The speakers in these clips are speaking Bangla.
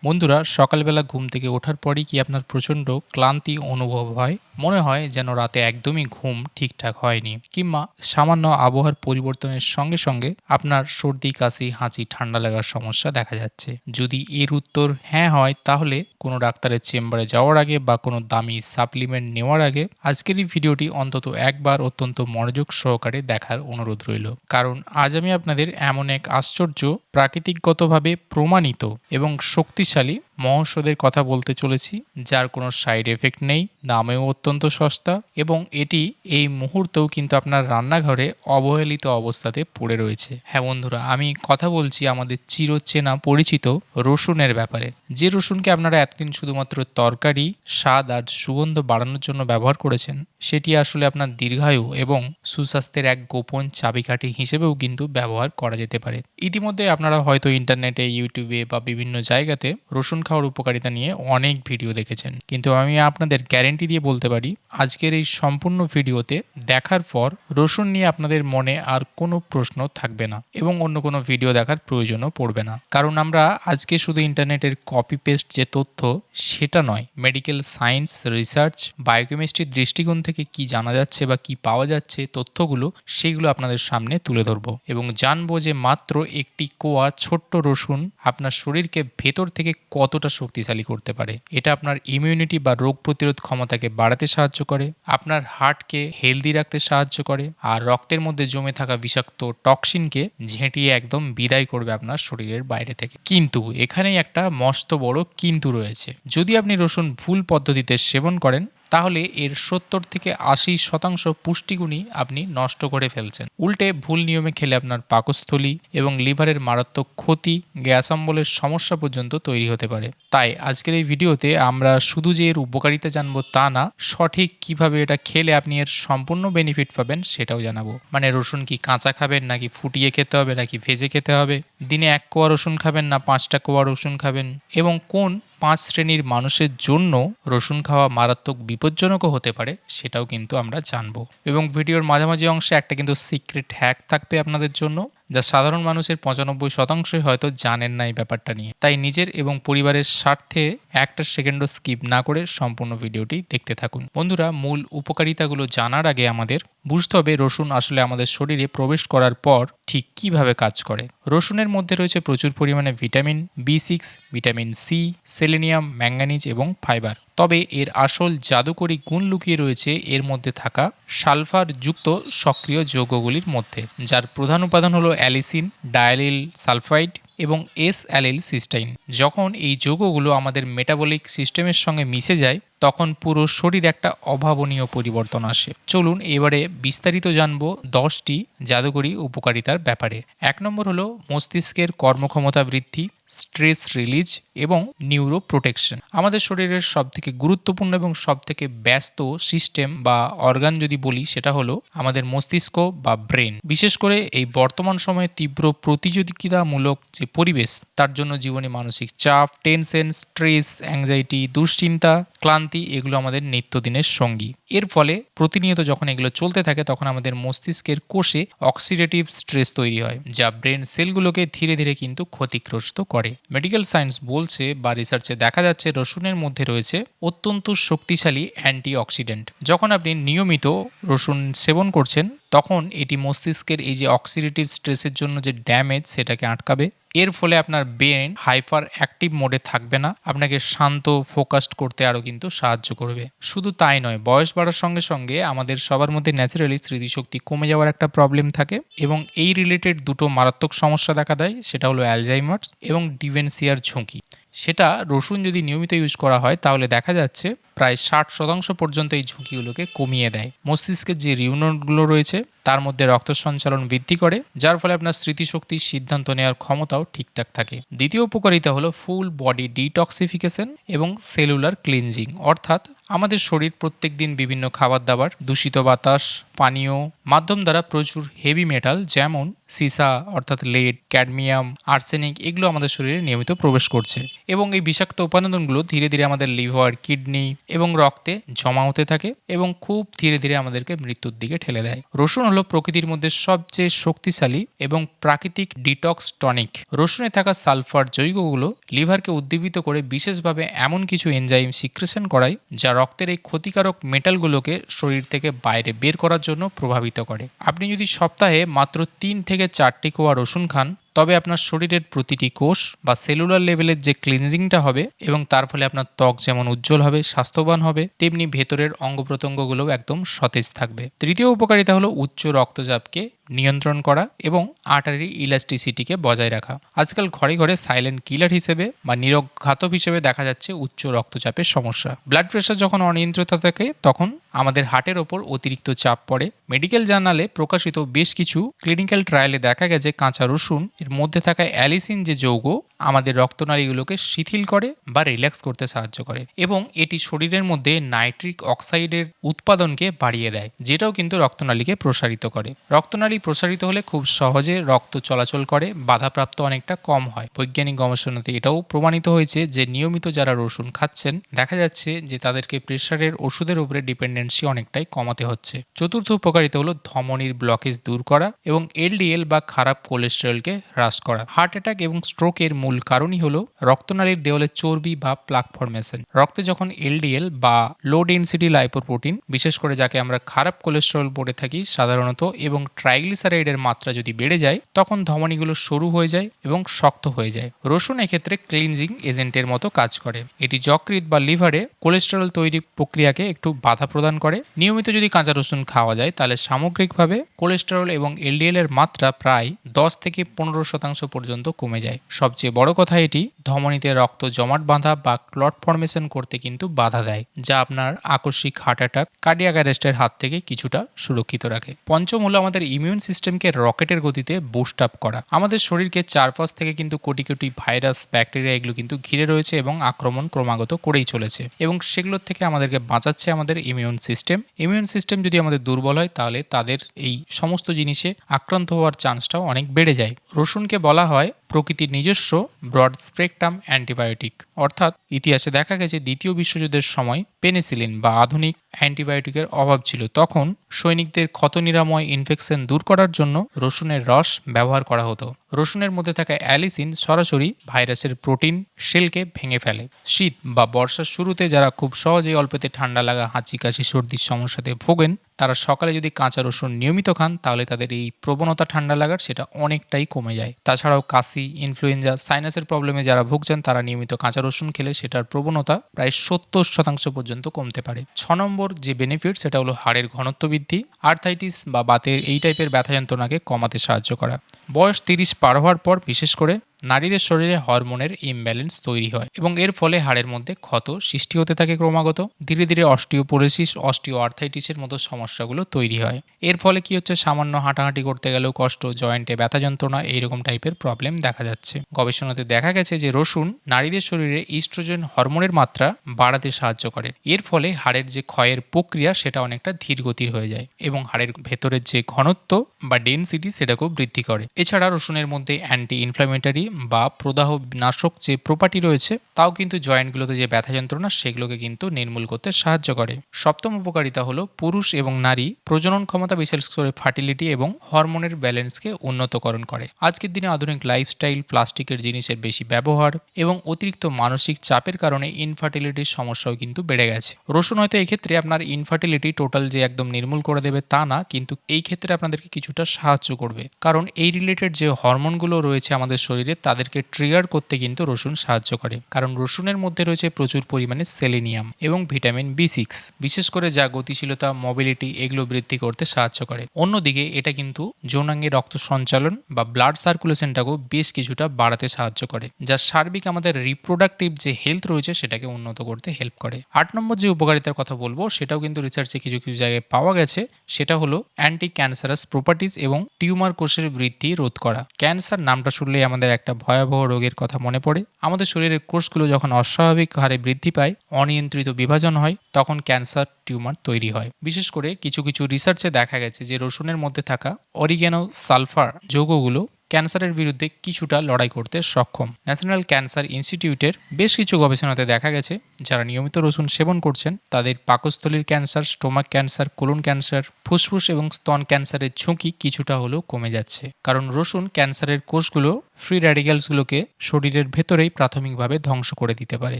বন্ধুরা, সকালবেলা ঘুম থেকে ওঠার পরেই কি আপনার প্রচণ্ড ক্লান্তি অনুভব হয়? মনে হয় যেন রাতে একদমই ঘুম ঠিকঠাক হয়নি, কিংবা সামান্য আবহাওয়ার পরিবর্তনের সঙ্গে সঙ্গে আপনার সর্দি, কাশি, হাঁচি, ঠান্ডা লাগার সমস্যা দেখা যাচ্ছে? যদি এর উত্তর হ্যাঁ হয়, তাহলে কোনো ডাক্তারের চেম্বারে যাওয়ার আগে বা কোনো দামি সাপ্লিমেন্ট নেওয়ার আগে আজকের এই ভিডিওটি অন্তত একবার অত্যন্ত মনোযোগ সহকারে দেখার অনুরোধ রইল। কারণ আজ আমি আপনাদের এমন এক আশ্চর্য, প্রাকৃতিকগতভাবে প্রমাণিত এবং শক্তিশালী মহৌষধের কথা বলতে চলেছি, যার কোনো সাইড এফেক্ট নেই, দামেও অত্যন্ত সস্তা, এবং এটি এই মুহূর্তেও কিন্তু আপনার রান্নাঘরে অবহেলিত অবস্থাতে পড়ে রয়েছে। হ্যাঁ বন্ধুরা, আমি কথা বলছি আমাদের চিরচেনা পরিচিত রসুনের ব্যাপারে। যে রসুনকে আপনারা এতদিন শুধুমাত্র তরকারি, স্বাদ আর সুগন্ধ বাড়ানোর জন্য ব্যবহার করেছেন, সেটি আসলে আপনার দীর্ঘায়ু এবং সুস্বাস্থ্যের এক গোপন চাবিকাঠি হিসেবেও কিন্তু ব্যবহার করা যেতে পারে। ইতিমধ্যে আপনারা হয়তো ইন্টারনেটে, ইউটিউবে বা বিভিন্ন জায়গাতে রসুন খাওয়ার উপকারিতা নিয়ে অনেক ভিডিও দেখেছেন, কিন্তু আমি আপনাদের গ্যারেন্টি দিয়ে বলতে পারি, আজকের এই সম্পূর্ণ ভিডিওতে দেখার পর রসুন নিয়ে আপনাদের মনে আর কোনো প্রশ্ন থাকবে না এবং অন্য কোনো ভিডিও দেখার প্রয়োজনও পড়বে না। কারণ আমরা আজকে শুধু ইন্টারনেটের কপি পেস্ট যে তথ্য, সেটা নয়, মেডিকেল সায়েন্স, রিসার্চ, বায়োকেমিস্ট্রির দৃষ্টিকোণ থেকে কি জানা যাচ্ছে বা কি পাওয়া যাচ্ছে তথ্যগুলো, সেগুলো আপনাদের সামনে তুলে ধরবো এবং জানবো যে মাত্র একটি কোয়া ছোট্ট রসুন আপনার শরীরকে ভেতর থেকে কতটা শক্তিশালী করতে পারে। এটা আপনার ইমিউনিটি বা রোগ প্রতিরোধ ক্ষমতাকে বাড়াতে সাহায্য করে, আপনার হার্টকে হেলদি রাখতে সাহায্য করে, আর রক্তের মধ্যে জমে থাকা বিষাক্ত টক্সিনকে ঝেঁটিয়ে একদম বিদায় করবে আপনার শরীরের বাইরে থেকে। কিন্তু এখানেই একটা মস্ত বড় কিন্তু রয়েছে। যদি আপনি রসুন ভুল পদ্ধতিতে সেবন করেন, তাহলে এর 70-80% পুষ্টিগুণই আপনি নষ্ট করে ফেলছেন। উল্টে ভুল নিয়মে খেলে আপনার পাকস্থলী এবং লিভারের মারাত্মক ক্ষতি, গ্যাস অম্বলের সমস্যা পর্যন্ত তৈরি হতে পারে। তাই আজকের এই ভিডিওতে আমরা শুধু যে এর উপকারিতা জানবো তা না, সঠিক কিভাবে এটা খেলে আপনি এর সম্পূর্ণ বেনিফিট পাবেন সেটাও জানাবো। মানে রসুন কি কাঁচা খাবেন, নাকি ফুটিয়ে খেতে হবে, নাকি ভেজে খেতে হবে, দিনে 1 কোয়া রসুন খাবেন না 5টা কোয়া রসুন খাবেন, এবং কোন 5 শ্রেণীর মানুষের জন্য রসুন খাওয়া মারাত্মক বিপজ্জনকও হতে পারে, সেটাও কিন্তু আমরা জানবো। এবং ভিডিওর মাঝামাঝি অংশে একটা কিন্তু সিক্রেট হ্যাক থাকবে আপনাদের জন্য, যা সাধারণ মানুষের 95%ই হয়তো জানেন না এই ব্যাপারটা নিয়ে। তাই নিজের এবং পরিবারের স্বার্থে একটা সেকেন্ডও স্কিপ না করে সম্পূর্ণ ভিডিওটি দেখতে থাকুন। বন্ধুরা, মূল উপকারিতাগুলো জানার আগে আমাদের বুঝতে হবে রসুন আসলে আমাদের শরীরে প্রবেশ করার পর ঠিক কিভাবে কাজ করে। রসুনের মধ্যে রয়েছে প্রচুর পরিমাণে ভিটামিন বি6, ভিটামিন সি, সেলেনিয়াম, ম্যাঙ্গানিজ এবং ফাইবার। তবে এর আসল জাদুকরী গুণ লুকিয়ে রয়েছে এর মধ্যে থাকা সালফার যুক্ত সক্রিয় যৌগগুলির মধ্যে, যার প্রধান উপাদান হলো অ্যালিসিন, ডায়ালিল সালফাইড এবং এস অ্যালিল সিস্টাইন। যখন এই যৌগগুলো আমাদের মেটাবলিক সিস্টেমের সঙ্গে মিশে যায়, তখন পুরো শরীর একটা অভাবনীয় পরিবর্তন আসে। চলুন এবারে বিস্তারিত জানবো 10টি জাদুকরী উপকারিতার ব্যাপারে। 1 নম্বর হলো মস্তিষ্কের কর্মক্ষমতা বৃদ্ধি, স্ট্রেস রিলিজ এবং নিউরো প্রোটেকশন। আমাদের শরীরের সবথেকে গুরুত্বপূর্ণ এবং সবথেকে ব্যস্ত সিস্টেম বা অর্গান যদি বলি, সেটা হলো আমাদের মস্তিষ্ক বা ব্রেন। বিশেষ করে এই বর্তমান সময়ে তীব্র প্রতিযোগিতামূলক যে পরিবেশ, তার জন্য জীবনে মানসিক চাপ, টেনশন, স্ট্রেস, অ্যাংজাইটি, দুশ্চিন্তা, ক্লান্তি, এগুলো আমাদের নিত্যদিনের সঙ্গী। এর ফলে প্রতিনিয়ত যখন এগুলো চলতে থাকে, তখন আমাদের মস্তিষ্কের কোষে অক্সিডেটিভ স্ট্রেস তৈরি হয়, যা ব্রেন সেলগুলোকে ধীরে ধীরে কিন্তু ক্ষতিগ্রস্ত করে। মেডিকেল সায়েন্স বলছে বা রিসার্চে দেখা যাচ্ছে, রসুনের মধ্যে রয়েছে অত্যন্ত শক্তিশালী অ্যান্টিঅক্সিডেন্ট। যখন আপনি নিয়মিত রসুন সেবন করছেন, তখন এটি মস্তিষ্কের এই যে অক্সিডেটিভ স্ট্রেসের জন্য যে ড্যামেজ, সেটাকে আটকাবে। এর ফলে আপনার ব্রেন হাইপার অ্যাক্টিভ মোডে থাকবে না, আপনাকে শান্ত, ফোকাসড করতে আরও কিন্তু সাহায্য করবে। শুধু তাই নয়, বয়স বাড়ার সঙ্গে সঙ্গে আমাদের সবার মধ্যে ন্যাচারালি স্মৃতিশক্তি কমে যাওয়ার একটা প্রবলেম থাকে, এবং এই রিলেটেড দুটো মারাত্মক সমস্যা দেখা দেয়, সেটা হলো অ্যালজাইমার্স এবং ডিমেনশিয়ার ঝুঁকি। সেটা রসুন যদি নিয়মিত ইউজ করা হয়, তাহলে দেখা যাচ্ছে প্রায় 60% পর্যন্ত এই ঝুঁকিগুলোকে কমিয়ে দেয়। মস্তিষ্কের যে নিউরনগুলো রয়েছে, তার মধ্যে রক্ত সঞ্চালন বৃদ্ধি করে, যার ফলে আপনার স্মৃতিশক্তি, সিদ্ধান্ত নেওয়ার ক্ষমতাও ঠিকঠাক থাকে। দ্বিতীয় উপকারিতা হলো ফুল বডি ডিটক্সিফিকেশন এবং সেলুলার ক্লিনজিং। অর্থাৎ আমাদের শরীর প্রত্যেক দিন বিভিন্ন খাবার দাবার, দূষিত বাতাস, পানীয় মাধ্যম দ্বারা প্রচুর হেভি মেটাল যেমন সিসা অর্থাৎ লেড, ক্যাডমিয়াম, আর্সেনিক এগুলো আমাদের শরীরে নিয়মিত প্রবেশ করছে এবং এই বিষাক্ত উপাদানগুলো ধীরে ধীরে আমাদের লিভার, কিডনি এবং রক্তে জমা হতে থাকে এবং খুব ধীরে ধীরে আমাদেরকে মৃত্যুর দিকে ঠেলে দেয়। রসুন হলো প্রকৃতির মধ্যে সবচেয়ে শক্তিশালী এবং প্রাকৃতিক ডিটক্স টনিক। রসুনে থাকা সালফার যৌগগুলো লিভারকে উদ্দীপিত করে বিশেষভাবে এমন কিছু এনজাইম সিক্রেশন করায় যা রক্তের এই ক্ষতিকারক মেটালগুলোকে শরীর থেকে বাইরে বের করার জন্য প্রভাবিত করে। আপনি যদি সপ্তাহে মাত্র 3 থেকে 4টি কোয়া রসুন খান, তবে আপনার শরীরের প্রতিটি কোষ বা সেলুলার লেভেলের যে ক্লিনজিংটা হবে এবং তার ফলে আপনার ত্বক যেমন উজ্জ্বল হবে, স্বাস্থ্যবান হবে, তেমনি ভেতরের অঙ্গ প্রত্যঙ্গগুলোও একদম সতেজ থাকবে। তৃতীয় উপকারিতা হলো উচ্চ রক্তচাপকে নিয়ন্ত্রণ করা এবং আর্টারি ইলাস্টিসিটিকে বজায় রাখা। আজকাল ঘরে ঘরে সাইলেন্ট কিলার হিসেবে বা নীরব ঘাতক হিসেবে দেখা যাচ্ছে উচ্চ রক্তচাপের সমস্যা। ব্লাড প্রেশার যখন অনিয়ন্ত্রিত থাকে তখন আমাদের হার্টের ওপর অতিরিক্ত চাপ পড়ে। মেডিকেল জার্নালে প্রকাশিত বেশ কিছু ক্লিনিক্যাল ট্রায়ালে দেখা গেছে কাঁচা রসুন এর মধ্যে থাকা অ্যালিসিন যে যৌগ আমাদের রক্তনালীগুলোকে শিথিল করে বা রিল্যাক্স করতে সাহায্য করে এবং এটি শরীরের মধ্যে নাইট্রিক অক্সাইডের উৎপাদনকে বাড়িয়ে দেয়, যেটাও কিন্তু রক্তনালীকে প্রসারিত করে। রক্তনালী প্রসারিত হলে খুব সহজে রক্ত চলাচল করে, বাধাপ্রাপ্ত অনেকটা কম হয়। বৈজ্ঞানিক গবেষণাতে এটাও প্রমাণিত হয়েছে যে নিয়মিত যারা রসুন খাচ্ছেন দেখা যাচ্ছে যে তাদেরকে প্রেশারের ওষুধের উপরে ডিপেন্ডেন্সি অনেকটাই কমাতে হচ্ছে। চতুর্থ উপকারিতা হলো ধমনির ব্লকেজ দূর করা এবং এলডিএল বা খারাপ কোলেস্টেরলকে হ্রাস করা। হার্ট অ্যাটাক এবং স্ট্রোকের মূল কারণই হলো রক্তনালীর দেওয়ালে চর্বি বা প্লাক ফরমেশন। রক্তে যখন এলডিএল বা লো ডেনসিটি লাইপোপ্রোটিন, বিশেষ করে যাকে আমরা খারাপ কোলেস্টেরল বলে থাকি সাধারণত, এবং ট্রাইগ্লিসারাইডের মাত্রা যদি বেড়ে যায় তখন ধমনীগুলো সরু হয়ে যায় এবং শক্ত হয়ে যায়। রসুন এক্ষেত্রে ক্লিনজিং এজেন্টের মতো কাজ করে। এটি যকৃৎ বা লিভারে কোলেস্টেরল তৈরি প্রক্রিয়াকে একটু বাধা প্রদান করে। নিয়মিত যদি কাঁচা রসুন খাওয়া যায় তাহলে সামগ্রিকভাবে কোলেস্টেরল এবং এলডিএল এর মাত্রা প্রায় 10 থেকে 15% পর্যন্ত কমে যায়। সবচেয়ে বড় কথা, এটি ধমনীতে রক্ত জমাট বাঁধা বা ক্লট ফরমেশন করতে কিন্তু বাধা দেয়, যা আপনার আকস্মিক হার্ট অ্যাটাক, কার্ডিয়াক অ্যারেস্টের হাত থেকে কিছুটা সুরক্ষিত রাখে। পঞ্চম হলো আমাদের ইমিউন সিস্টেমকে রকেটের গতিতে বুস্ট আপ করা। আমাদের শরীরকে চারপাশ থেকে কিন্তু কোটি কোটি ভাইরাস, ব্যাকটেরিয়া এগুলো কিন্তু ঘিরে রয়েছে এবং আক্রমণ ক্রমাগত করেই চলেছে এবং সেগুলোর থেকে আমাদেরকে বাঁচাচ্ছে আমাদের ইমিউন সিস্টেম। ইমিউন সিস্টেম যদি আমাদের দুর্বল হয় তাহলে তাদের এই সমস্ত জিনিসে আক্রান্ত হওয়ার চান্সটাও অনেক বেড়ে যায়। রসুনকে বলা হয় প্রকৃতির নিজস্ব ব্রড স্পেকট্রাম অ্যান্টিবায়োটিক, অর্থাৎ ইতিহাসে দেখা গেছে দ্বিতীয় বিশ্বযুদ্ধের সময় পেনিসিলিন বা আধুনিক অ্যান্টিবায়োটিকের অভাব ছিল। তখন সৈনিকদের ক্ষত নিরাময়, ইনফেকশন দূর করার জন্য রসুনের রস ব্যবহার করা হতো। রসুনের মধ্যে থাকা অ্যালিসিন সরাসরি ভাইরাসের প্রোটিন শেলকে ভেঙে ফেলে। শীত বা বর্ষার শুরুতে যারা খুব সহজেই অল্পতে ঠান্ডা লাগা, হাঁচি, কাশি, সর্দির সমস্যাতে ভোগেন তারা সকালে যদি কাঁচা রসুন নিয়মিত খান তাহলে তাদের এই প্রবণতা ঠান্ডা লাগার সেটা অনেকটাই কমে যায়। তাছাড়াও কাশি, ইনফ্লুয়েঞ্জা, সাইনাসের প্রবলেমে যারা ভুগছেন তারা নিয়মিত কাঁচা রসুন খেলে সেটার প্রবণতা প্রায় 70% পর্যন্ত কমতে পারে। 6 নম্বর যে বেনিফিট সেটা হলো হাড়ের ঘনত্ব বৃদ্ধি, আর্থাইটিস বা বাতের এই টাইপের ব্যথা যন্ত্রণাকে কমাতে সাহায্য করা। বয়স 30 পার হওয়ার পর বিশেষ করে নারীদের শরীরে হরমোনের ইমব্যালেন্স তৈরি হয় এবং এর ফলে হাড়ের মধ্যে ক্ষত সৃষ্টি হতে থাকে ক্রমাগত। ধীরে ধীরে অস্টিওপোরোসিস, অস্টিও আর্থাইটিসের মতো সমস্যাগুলো তৈরি হয়। এর ফলে কি হচ্ছে, সামান্য হাঁটাহাঁটি করতে গেলেও কষ্ট, জয়েন্টে ব্যথা যন্ত্রণা এইরকম টাইপের প্রবলেম দেখা যাচ্ছে। গবেষণাতে দেখা গেছে যে রসুন নারীদের শরীরে ইস্ট্রোজেন হরমোনের মাত্রা বাড়াতে সাহায্য করে। এর ফলে হাড়ের যে ক্ষয়ের প্রক্রিয়া সেটা অনেকটা ধীর গতির হয়ে যায় এবং হাড়ের ভেতরের যে ঘনত্ব বা ডেনসিটি সেটাকেও বৃদ্ধি করে। এছাড়া রসুনের মধ্যে অ্যান্টি ইনফ্ল্যামেটরি বা প্রদাহ নাশক যে প্রপার্টি রয়েছে তাও কিন্তু জয়েন্টগুলোতে যে ব্যথা যন্ত্রণা সেগুলোকে কিন্তু নির্মূল করতে সাহায্য করে। সপ্তম উপকারিতা হলো পুরুষ এবং নারী প্রজনন ক্ষমতা, বিশেষ করে ফার্টিলিটি এবং হরমোনের ব্যালেন্সকে উন্নতকরণ করে। আজকের দিনে আধুনিক লাইফস্টাইল, প্লাস্টিকের জিনিসের বেশি ব্যবহার এবং অতিরিক্ত মানসিক চাপের কারণে ইনফার্টিলিটির সমস্যাও কিন্তু বেড়ে গেছে। রসুন হয়তো এই ক্ষেত্রে আপনার ইনফার্টিলিটি টোটাল যে একদম নির্মূল করে দেবে তা না, কিন্তু এই ক্ষেত্রে আপনাদেরকে কিছুটা সাহায্য করবে, কারণ এই রিলেটেড যে হরমোনগুলো রয়েছে আমাদের শরীরে তাদেরকে ট্রিগার করতে কিন্তু রসুন সাহায্য করে। কারণ রসুনের মধ্যে রয়েছে প্রচুর পরিমাণে সেলেনিয়াম এবং ভিটামিন B6, বিশেষ করে যা গতিশীলতা, মোবিলিটি এগুলো বৃদ্ধি করতে সাহায্য করে। অন্যদিকে এটা কিন্তু যৌনাঙ্গে রক্ত সঞ্চালন বা ব্লাড সার্কুলেশনটাকেও বেশ কিছুটা বাড়াতে সাহায্য করে, যা সার্বিক আমাদের রিপ্রোডাক্টিভ যে হেলথ রয়েছে সেটাকে উন্নত করতে হেল্প করে। 8 নম্বর যে উপকারিতার কথা বলবো সেটাও কিন্তু রিসার্চে কিছু কিছু জায়গায় পাওয়া গেছে, সেটা হলো অ্যান্টি ক্যান্সারাস প্রপার্টিজ এবং টিউমার কোষের বৃদ্ধি রোধ করা। ক্যান্সার নামটা শুনলেই আমাদের একটা একটা ভয়াবহ রোগের কথা মনে পড়ে। আমাদের শরীরের কোষগুলো যখন অস্বাভাবিক হারে বৃদ্ধি পায়, অনিয়ন্ত্রিত বিভাজন হয়, তখন ক্যান্সার টিউমার তৈরি হয়। বিশেষ করে কিছু কিছু রিসার্চে দেখা গেছে যে রসুনের মধ্যে থাকা অরিগ্যানো সালফার যৌগগুলো ক্যান্সারের বিরুদ্ধে কিছুটা লড়াই করতে সক্ষম। ন্যাশনাল ক্যান্সার ইনস্টিটিউটের বেশ কিছু গবেষণাতে দেখা গেছে যারা নিয়মিত রসুন সেবন করছেন তাদের পাকস্থলীর cancer, stomach cancer, colon cancer, ফুসফুস এবং স্তন ক্যান্সারের ঝুঁকি কিছুটা হলেও কমে যাচ্ছে। কারণ রসুন ক্যান্সারের কোষগুলো ফ্রি র্যাডিক্যালসগুলোকে শরীরের ভেতরেই প্রাথমিকভাবে ধ্বংস করে দিতে পারে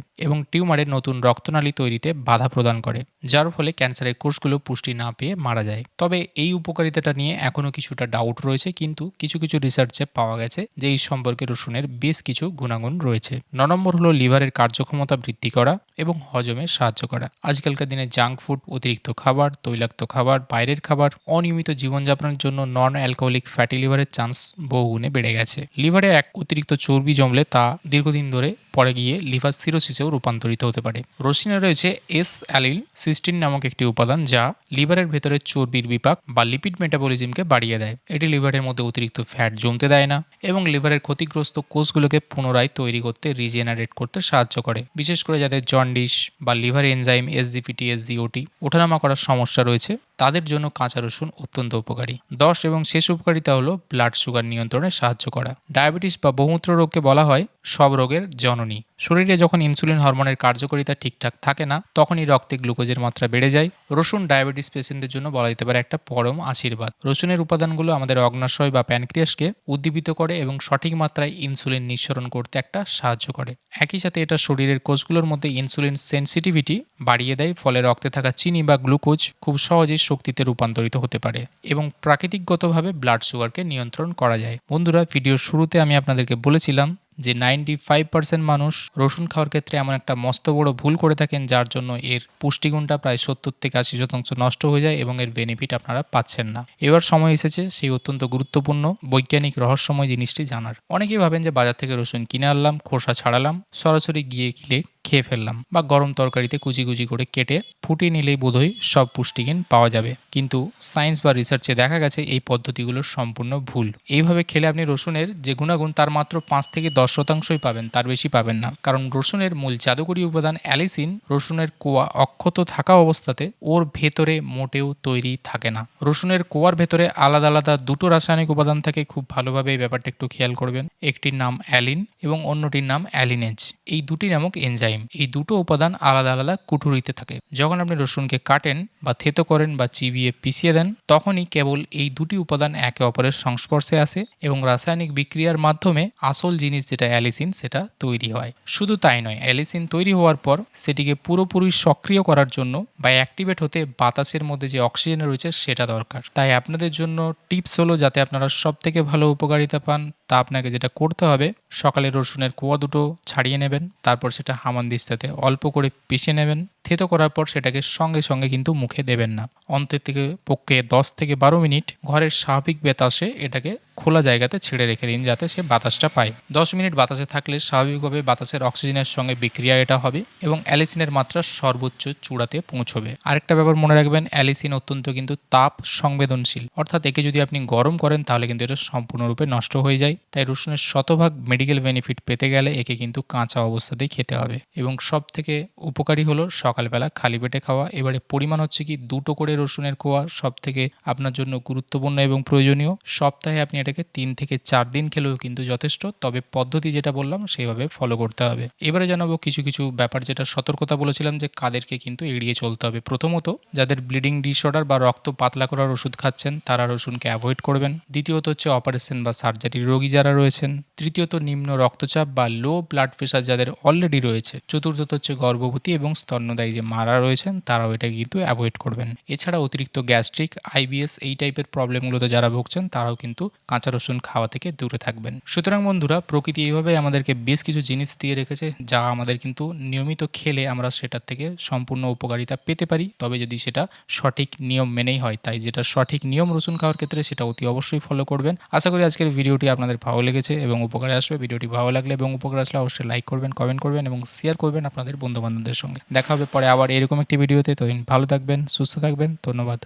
এবং টিউমারের নতুন রক্তনালী তৈরিতে বাধা প্রদান করে, যার ফলে ক্যান্সারের কোষগুলো পুষ্টি না পেয়ে মারা যায়। তবে এই উপকারিতাটা নিয়ে এখনও কিছুটা ডাউট রয়েছে, কিন্তু কিছু কিছু রিসার্চে পাওয়া গেছে যে এই সম্পর্কে রসুনের বেশ কিছু গুণাগুণ রয়েছে। 9 নম্বর হলো লিভারের কার্যক্ষমতা বৃদ্ধি করা এবং হজমে সাহায্য করা। আজকালকার দিনে জাঙ্ক ফুড, অতিরিক্ত খাবার, তৈলাক্ত খাবার, বাইরের খাবার, অনিয়মিত জীবনযাপনের জন্য নন অ্যালকোহলিক ফ্যাটি লিভারের চান্স বহুগুণে বেড়ে গেছে। লিভারে এক অতিরিক্ত চর্বি জমলে তা দীর্ঘদিন ধরে পরে গিয়ে লিভার সিরোসিসেও রূপান্তরিত হতে পারে। রসুনে রয়েছে এস অ্যালিল সিস্টিন নামক একটি উপাদান যা লিভারের ভেতরে চর্বির বিপাক বা লিপিড মেটাবলিজমকে বাড়িয়ে দেয়। এটি লিভারের মধ্যে অতিরিক্ত ফ্যাট জমতে দেয় না এবং লিভারের ক্ষতিগ্রস্ত কোষগুলোকে পুনরায় তৈরি করতে, রিজেনারেট করতে সাহায্য করে। বিশেষ করে যাদের জন্ডিস বা লিভার এনজাইম এসজিপিটি, এসজিওটি ওঠানামা করার সমস্যা রয়েছে তাদের জন্য কাঁচা রসুন অত্যন্ত উপকারী। 10 এবং শেষ উপকারিতা হলো ব্লাড সুগার নিয়ন্ত্রণে সাহায্য করা। ডায়াবেটিস বা বহুমূত্র রোগকে বলা হয় সব রোগের জননী। শরীরে যখন ইনসুলিন হরমোনের কার্যকারিতা ঠিকঠাক থাকে না, তখনই রক্তে গ্লুকোজের মাত্রা বেড়ে যায়। রসুন ডায়াবেটিস পেশেন্টদের জন্য বলা যেতে পারে একটা পরম আশীর্বাদ। রসুনের উপাদানগুলো আমাদের অগ্নাশয় বা প্যানক্রিয়াসকে উদ্দীপিত করে এবং সঠিক মাত্রায় ইনসুলিন নিঃসরণ করতে একটা সাহায্য করে। একই সাথে এটা শরীরের কোষগুলোর মধ্যে ইনসুলিন সেনসিটিভিটি বাড়িয়ে দেয়, ফলে রক্তে থাকা চিনি বা গ্লুকোজ খুব সহজেই শক্তিতে রূপান্তরিত হতে পারে এবং প্রাকৃতিকগতভাবে ব্লাড সুগারকে নিয়ন্ত্রণ করা যায়। বন্ধুরা, ভিডিওর শুরুতে আমি আপনাদেরকে বলেছিলাম যে 95% মানুষ রসুন খাওয়ার ক্ষেত্রে এমন একটা মস্ত বড় ভুল করে থাকেন যার জন্য এর পুষ্টিগুণটা প্রায় 70 থেকে 80% নষ্ট হয়ে যায় এবং এর বেনিফিট আপনারা পাচ্ছেন না। এবার সময় এসেছে সেই অত্যন্ত গুরুত্বপূর্ণ বৈজ্ঞানিক রহস্যময় জিনিসটি জানার। অনেকেই ভাবেন যে বাজার থেকে রসুন কিনে আনলাম, খোসা ছাড়ালাম, সরাসরি গিয়ে কিলে খেয়ে ফেললাম বা গরম তরকারিতে কুচি কুচি করে কেটে ফুটিয়ে নিলেই বোধহয় সব পুষ্টিগুণ পাওয়া যাবে। কিন্তু সায়েন্স বা রিসার্চে দেখা গেছে এই পদ্ধতিগুলো সম্পূর্ণ ভুল। এইভাবে খেলে আপনি রসুনের যে গুণাগুণ তার মাত্র 5 থেকে 10% পাবেন, তার বেশি পাবেন না। কারণ রসুনের মূল জাদুকরী উপাদান অ্যালিসিন রসুনের কোয়া অক্ষত থাকা অবস্থাতে ওর ভেতরে মোটেও তৈরি থাকে না। রসুনের কোয়ার ভেতরে আলাদা আলাদা দুটো রাসায়নিক উপাদান থাকে। খুব ভালোভাবে এই ব্যাপারটা একটু খেয়াল করবেন। একটির নাম অ্যালিন এবং অন্যটির নাম অ্যালিনেজ। এই দুটি নামক এনজাইম, এই দুটো উপাদান আলাদা আলাদা কুঠুরিতে থাকে। যখন আপনি রসুনকে কাটেন বা থেতো করেন বা চিবিয়ে পিষিয়ে দেন, তখনই কেবল এই দুটি উপাদান একে অপরের সংস্পর্শে আসে এবং রাসায়নিক বিক্রিয়ার মাধ্যমে আসল জিনিস যেটা অ্যালিসিন সেটা তৈরি হয়। শুধু তাই নয়, অ্যালিসিন তৈরি হওয়ার পর সেটিকে পুরোপুরি সক্রিয় করার জন্য বা অ্যাক্টিভেট হতে বাতাসের মধ্যে যে অক্সিজেন রয়েছে সেটা দরকার। তাই আপনাদের জন্য টিপস হলো, যাতে আপনারা সব থেকে ভালো উপকারিতা পান, তা আপনাকে যেটা করতে হবে, সকালে রসুনের কোয়া দুটো ছাড়িয়ে নেবেন, তারপর সেটা হামানদিস্তাতে অল্প করে পিষে নেবেন। থেতো করার পর সেটাকে সঙ্গে সঙ্গে কিন্তু মুখে দেবেন না। অন্তত থেকে পক্ষে 10 থেকে 12 মিনিট ঘরের স্বাভাবিক বাতাসে এটাকে খোলা জায়গাতে ছেড়ে রেখে দিন, যাতে সে বাতাসটা পায়। 10 মিনিট বাতাসে থাকলে স্বাভাবিকভাবে বাতাসের অক্সিজেনের সঙ্গে বিক্রিয়া এটা হবে এবং অ্যালিসিনের মাত্রা সর্বোচ্চ চূড়াতে পৌঁছবে। আরেকটা ব্যাপার মনে রাখবেন, অ্যালিসিন অত্যন্ত কিন্তু তাপ সংবেদনশীল, অর্থাৎ একে যদি আপনি গরম করেন তাহলে কিন্তু এটা সম্পূর্ণরূপে নষ্ট হয়ে যায়। তাই রসুনের শতভাগ মেডিকেল বেনিফিট পেতে গেলে একে কিন্তু কাঁচা অবস্থাতেই খেতে হবে এবং সব থেকে উপকারী হলো সকালবেলা খালি পেটে খাওয়া। এবারে পরিমাণ হচ্ছে কি 2টো করে রসুনের কোয়া সব থেকে আপনার জন্য গুরুত্বপূর্ণ এবং প্রয়োজনীয়। সপ্তাহে আপনি এটাকে 3 থেকে 4 দিন খেলেও কিন্তু যথেষ্ট, তবে পদ্ধতি যেটা বললাম সেইভাবে ফলো করতে হবে। এবারে জানাবো কিছু কিছু ব্যাপার, যেটা সতর্কতা বলেছিলাম যে কাদেরকে কিন্তু এড়িয়ে চলতে হবে। প্রথমত, যাদের ব্লিডিং ডিসঅর্ডার বা রক্ত পাতলা করার ওষুধ খাচ্ছেন তারা রসুনকে অ্যাভয়েড করবেন। দ্বিতীয়ত হচ্ছে অপারেশন বা সার্জারির রোগী যারা রয়েছেন। তৃতীয়ত নিম্ন রক্তচাপ বা লো ব্লাড প্রেশার যাদের অলরেডি রয়েছে। চতুর্থত হচ্ছে গর্ভবতী এবং স্তন্যদায়ী যে মারা রয়েছেন তারাও এটা কিন্তু অ্যাভয়েড করবেন। এছাড়া অতিরিক্ত গ্যাস্ট্রিক, আইবিএস এই টাইপের প্রবলেমগুলোতে যারা ভুগছেন তারাও কিন্তু কাঁচা রসুন খাওয়া থেকে দূরে থাকবেন। সুতরাং বন্ধুরা, প্রকৃতি এইভাবে আমাদেরকে বেশ কিছু জিনিস দিয়ে রেখেছে যা আমাদের কিন্তু নিয়মিত খেলে আমরা সেটার থেকে সম্পূর্ণ উপকারিতা পেতে পারি, তবে যদি সেটা সঠিক নিয়ম মেনেই হয়। তাই যেটা সঠিক নিয়ম রসুন খাওয়ার ক্ষেত্রে সেটা অতি অবশ্যই ফলো করবেন। আশা করি আজকের ভিডিওটি আপনাদের ভালো লেগেছে এবং উপকারে আসবে। ভিডিওটি ভালো লাগলে এবং উপকার আসলে অবশ্যই লাইক করবেন, কমেন্ট করবেন এবং শেয়ার করবেন আপনাদের বন্ধুবান্ধবদের সঙ্গে। দেখা হবে পরে আবার এরকম একটি ভিডিওতে। ততদিন ভালো থাকবেন, সুস্থ থাকবেন। ধন্যবাদ।